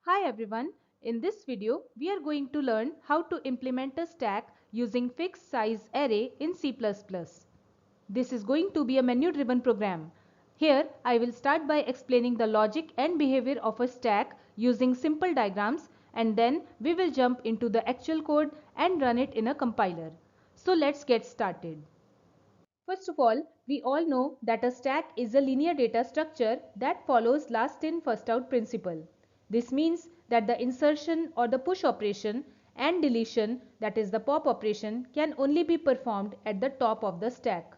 Hi everyone, in this video we are going to learn how to implement a stack using fixed size array in C++. This is going to be a menu driven program. Here I will start by explaining the logic and behavior of a stack using simple diagrams, and then we will jump into the actual code and run it in a compiler. So let's get started. First of all, we all know that a stack is a linear data structure that follows last in first out principle. This means that the insertion or the push operation and deletion, that is the pop operation, can only be performed at the top of the stack.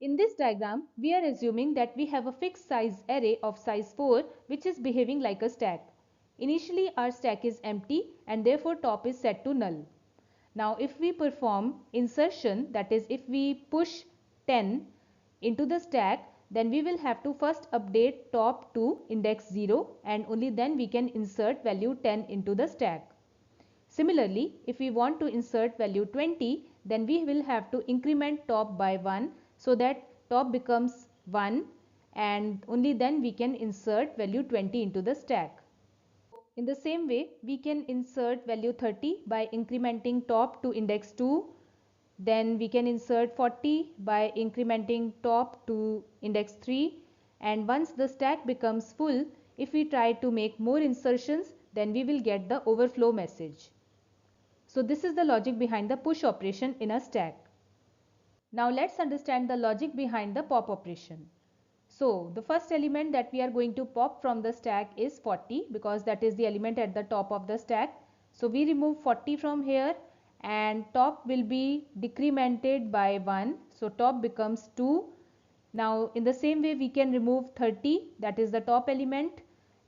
In this diagram, we are assuming that we have a fixed size array of size 4 which is behaving like a stack. Initially our stack is empty and therefore top is set to null. Now if we perform insertion, that is if we push 10 into the stack, then we will have to first update top to index 0 and only then we can insert value 10 into the stack. Similarly, if we want to insert value 20, then we will have to increment top by 1 so that top becomes 1 and only then we can insert value 20 into the stack. In the same way, we can insert value 30 by incrementing top to index 2. Then we can insert 40 by incrementing top to index 3. And once the stack becomes full, if we try to make more insertions, then we will get the overflow message. So this is the logic behind the push operation in a stack. Now let's understand the logic behind the pop operation. So the first element that we are going to pop from the stack is 40 because that is the element at the top of the stack. So we remove 40 from here and top will be decremented by 1. So top becomes 2. Now in the same way we can remove 30, that is the top element,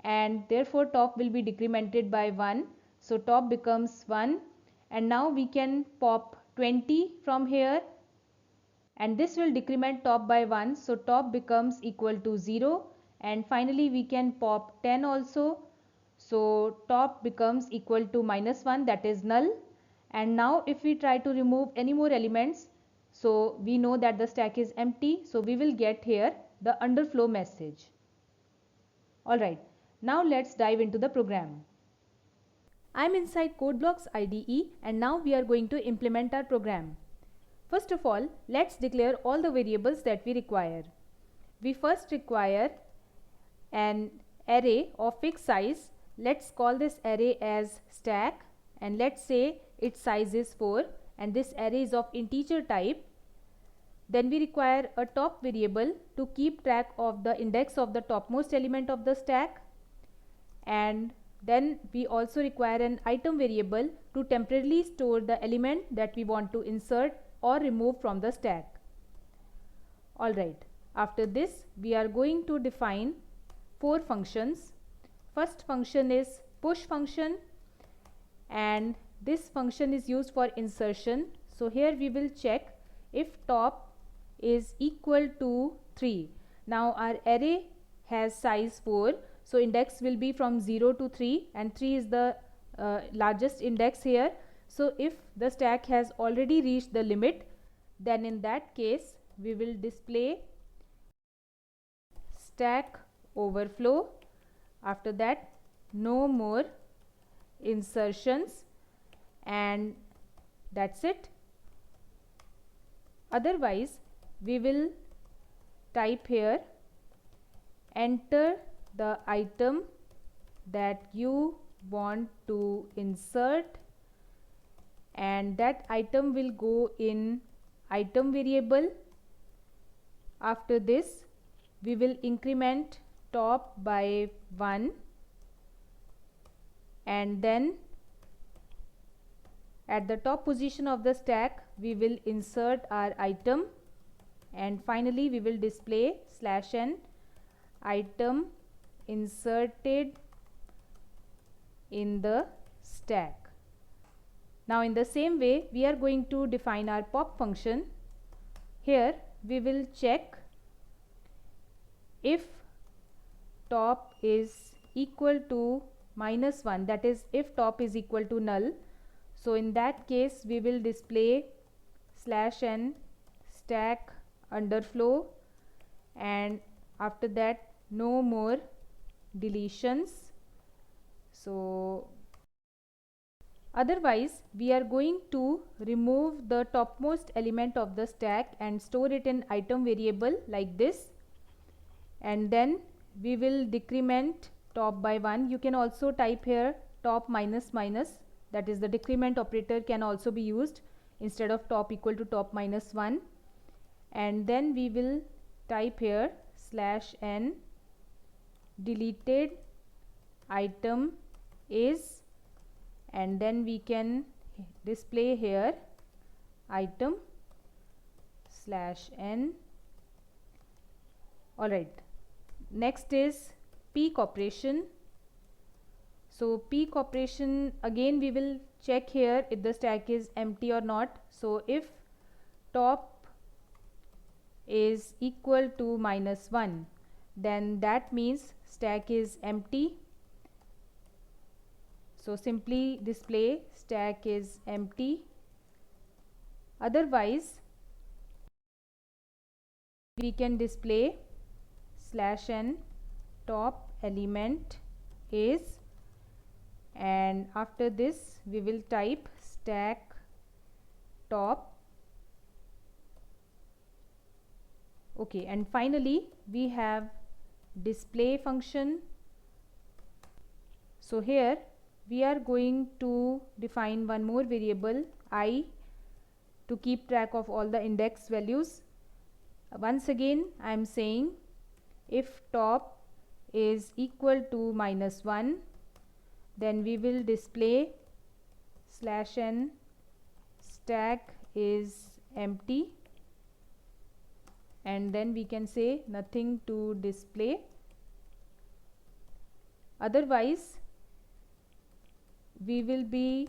and therefore top will be decremented by 1. So top becomes 1, and now we can pop 20 from here and this will decrement top by 1, so top becomes equal to 0, and finally we can pop 10 also, so top becomes equal to -1, that is null. And now if we try to remove any more elements, so we know that the stack is empty, so we will get here the underflow message. Alright, now let's dive into the program. I'm inside CodeBlocks IDE and now we are going to implement our program. First of all, let's declare all the variables that we require. We first require an array of fixed size. Let's call this array as stack and let's say its size is 4 and this array is of integer type. Then we require a top variable to keep track of the index of the topmost element of the stack, and then we also require an item variable to temporarily store the element that we want to insert or remove from the stack. Alright, after this we are going to define 4 functions. First function is push function and this function is used for insertion. So here we will check if top is equal to 3. Now our array has size 4, so index will be from 0 to 3 and 3 is the largest index here. So if the stack has already reached the limit, then in that case we will display stack overflow. After that, no more insertions, and that's it. Otherwise, we will type here enter the item that you want to insert, and that item will go in item variable. After this we will increment top by 1 and then at the top position of the stack we will insert our item, and finally we will display /n item inserted in the stack. Now in the same way we are going to define our pop function. Here we will check if top is equal to -1, that is if top is equal to null. So in that case we will display /n stack underflow, and after that no more deletions, So otherwise we are going to remove the topmost element of the stack and store it in item variable like this, and then we will decrement top by 1. You can also type here top minus minus, that is the decrement operator can also be used instead of top equal to top minus 1, and then we will type here slash n deleted item is, and then we can display here item slash n. Alright, next is peak operation. So peak operation, again we will check here if the stack is empty or not. So if top is equal to -1, then that means stack is empty. So simply display stack is empty. Otherwise we can display slash n top element is, and after this we will type stack top. Okay, and finally we have display function. So here we are going to define one more variable I to keep track of all the index values. Once again I am saying if top is equal to -1, then we will display slash n stack is empty, and then we can say nothing to display. Otherwise we will be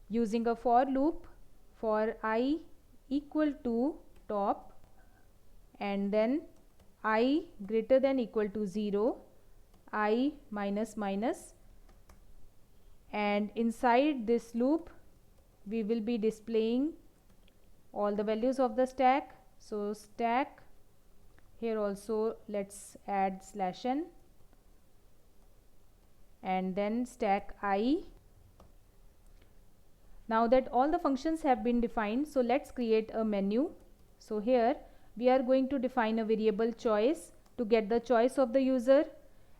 using a for loop for I equal to top, and then I greater than equal to 0, I minus minus, and inside this loop we will be displaying all the values of the stack. So stack, here also let's add slash n, and then stack I. Now that all the functions have been defined, so let's create a menu. So here we are going to define a variable choice to get the choice of the user,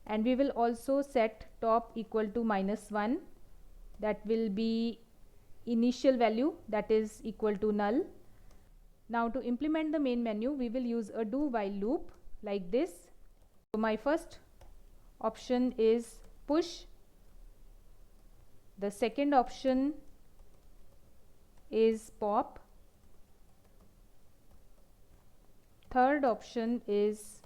and we will also set top equal to -1, that will be initial value, that is equal to null. Now to implement the main menu we will use a do while loop like this. So my first option is push, the second option is pop, third option is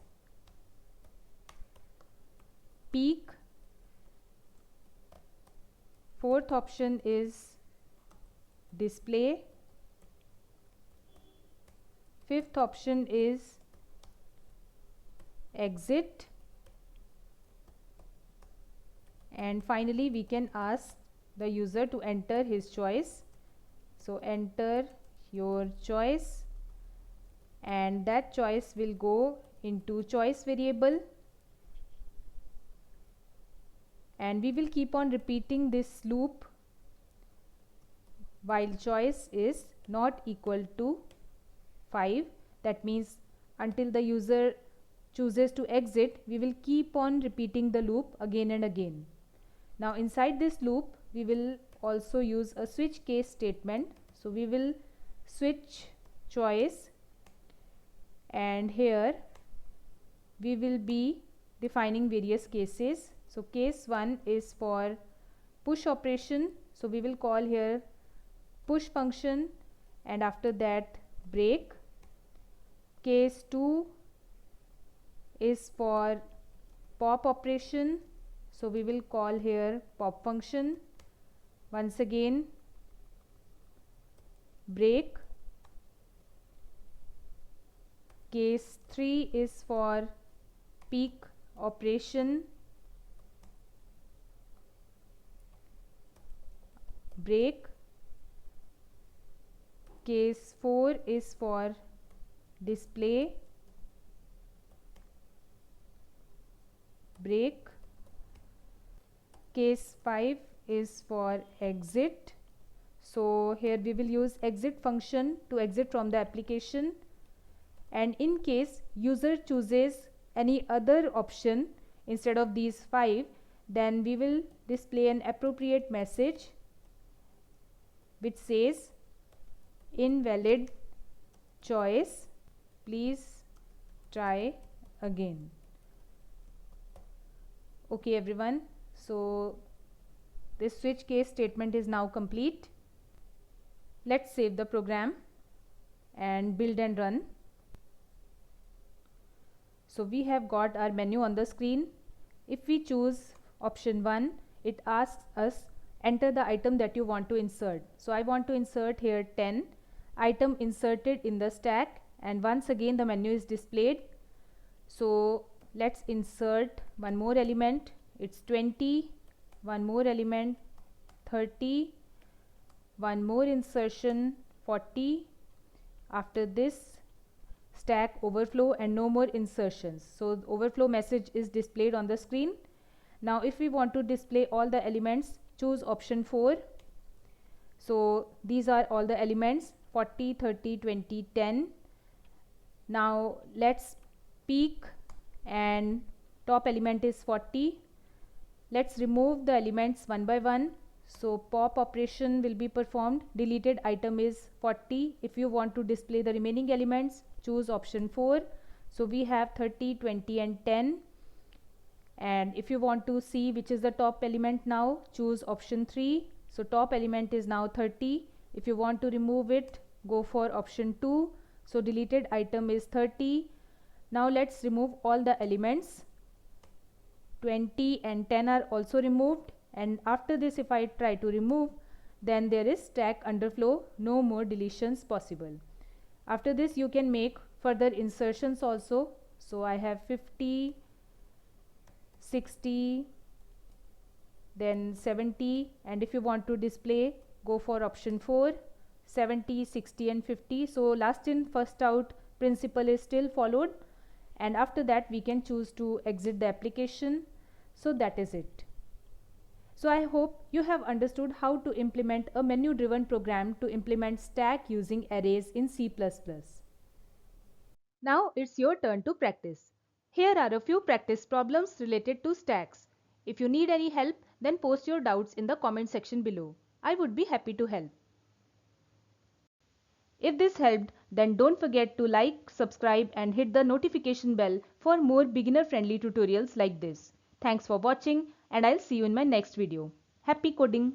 peak, fourth option is display, fifth option is exit, and finally we can ask the user to enter his choice. So enter your choice, and that choice will go into choice variable, and we will keep on repeating this loop while choice is not equal to 5. That means until the user chooses to exit, we will keep on repeating the loop again and again. Now inside this loop we will also use a switch case statement. So we will switch choice, and here we will be defining various cases. So case 1 is for push operation, so we will call here push function, and after that break. Case 2 is for pop operation, so we will call here pop function. Once again break. Case 3 is for peak operation, break. Case 4 is for display, break. Case 5 is for exit. So here we will use exit function to exit from the application, and in case user chooses any other option instead of these 5, then we will display an appropriate message which says invalid choice, please try again. Okay everyone, so this switch case statement is now complete. Let's save the program and build and run. So we have got our menu on the screen. If we choose option 1, it asks us enter the item that you want to insert. So I want to insert here 10, item inserted in the stack, and once again the menu is displayed. So let's insert one more element, it's 20, one more element 30, one more insertion 40. After this, stack overflow and no more insertions. So the overflow message is displayed on the screen. Now if we want to display all the elements, choose option 4. So these are all the elements 40, 30, 20, 10. Now let's peek, and top element is 40. Let's remove the elements one by one. So pop operation will be performed. Deleted item is 40. If you want to display the remaining elements, choose option 4. So we have 30, 20 and 10. And if you want to see which is the top element now, choose option 3. So top element is now 30. If you want to remove it, go for option 2. So deleted item is 30. Now let's remove all the elements. 20 and 10 are also removed, and after this if I try to remove, then there is stack underflow, no more deletions possible. After this you can make further insertions also. So I have 50, 60, then 70, and if you want to display, go for option 4, 70, 60 and 50. So last in first out principle is still followed, and after that we can choose to exit the application. So that is it. So I hope you have understood how to implement a menu driven program to implement stack using arrays in C++. Now it's your turn to practice. Here are a few practice problems related to stacks. If you need any help, then post your doubts in the comment section below. I would be happy to help. If this helped, then don't forget to like, subscribe and hit the notification bell for more beginner-friendly tutorials like this. Thanks for watching, and I'll see you in my next video. Happy coding!